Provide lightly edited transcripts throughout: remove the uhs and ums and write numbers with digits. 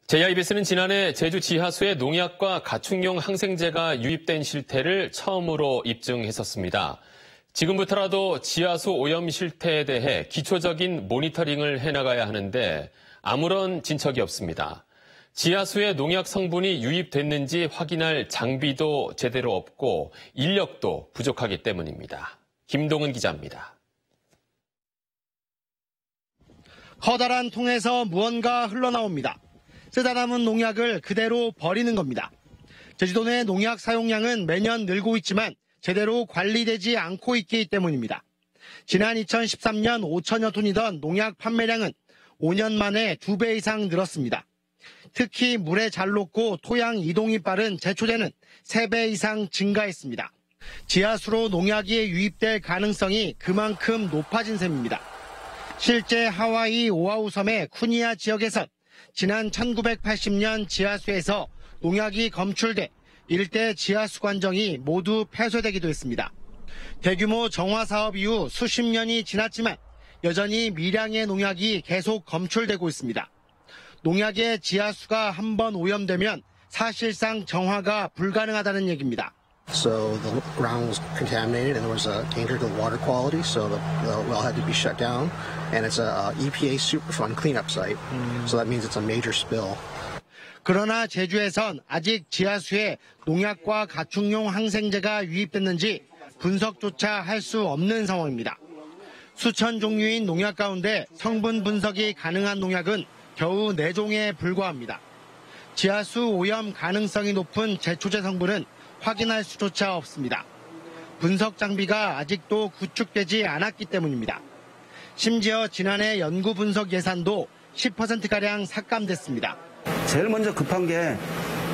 JIBS는 지난해 제주 지하수에 농약과 가축용 항생제가 유입된 실태를 처음으로 입증했었습니다. 지금부터라도 지하수 오염 실태에 대해 기초적인 모니터링을 해나가야 하는데 아무런 진척이 없습니다. 지하수에 농약 성분이 유입됐는지 확인할 장비도 제대로 없고 인력도 부족하기 때문입니다. 김동은 기자입니다. 커다란 통에서 무언가 흘러나옵니다. 쓰다 남은 농약을 그대로 버리는 겁니다. 제주도 내 농약 사용량은 매년 늘고 있지만 제대로 관리되지 않고 있기 때문입니다. 지난 2013년 5천여 톤이던 농약 판매량은 5년 만에 2배 이상 늘었습니다. 특히 물에 잘 녹고 토양 이동이 빠른 제초제는 3배 이상 증가했습니다. 지하수로 농약이 유입될 가능성이 그만큼 높아진 셈입니다. 실제 하와이 오아후 섬의 쿠니아 지역에선 지난 1980년 지하수에서 농약이 검출돼 일대 지하수 관정이 모두 폐쇄되기도 했습니다. 대규모 정화 사업 이후 수십 년이 지났지만 여전히 미량의 농약이 계속 검출되고 있습니다. 농약의 지하수가 한번 오염되면 사실상 정화가 불가능하다는 얘기입니다. So the ground was contaminated and there was a danger to the water quality, so the well had to be shut down. And it's a EPA Superfund cleanup site, so that means it's a major spill. 그러나 제주에선 아직 지하수에 농약과 가축용 항생제가 유입됐는지 분석조차 할 수 없는 상황입니다. 수천 종류인 농약 가운데 성분 분석이 가능한 농약은 겨우 4종에 불과합니다. 지하수 오염 가능성이 높은 제초제 성분은 확인할 수조차 없습니다. 분석 장비가 아직도 구축되지 않았기 때문입니다. 심지어 지난해 연구 분석 예산도 10%가량 삭감됐습니다. 제일 먼저 급한 게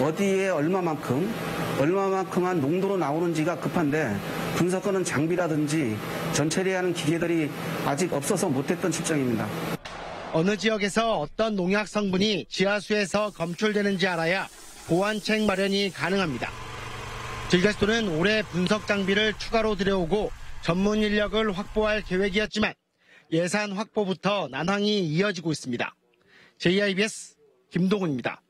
어디에 얼마만큼한 농도로 나오는지가 급한데 분석하는 장비라든지 전처리하는 기계들이 아직 없어서 못했던 실정입니다. 어느 지역에서 어떤 농약 성분이 지하수에서 검출되는지 알아야 보완책 마련이 가능합니다. 제주도는 올해 분석 장비를 추가로 들여오고 전문 인력을 확보할 계획이었지만 예산 확보부터 난항이 이어지고 있습니다. JIBS 김동훈입니다.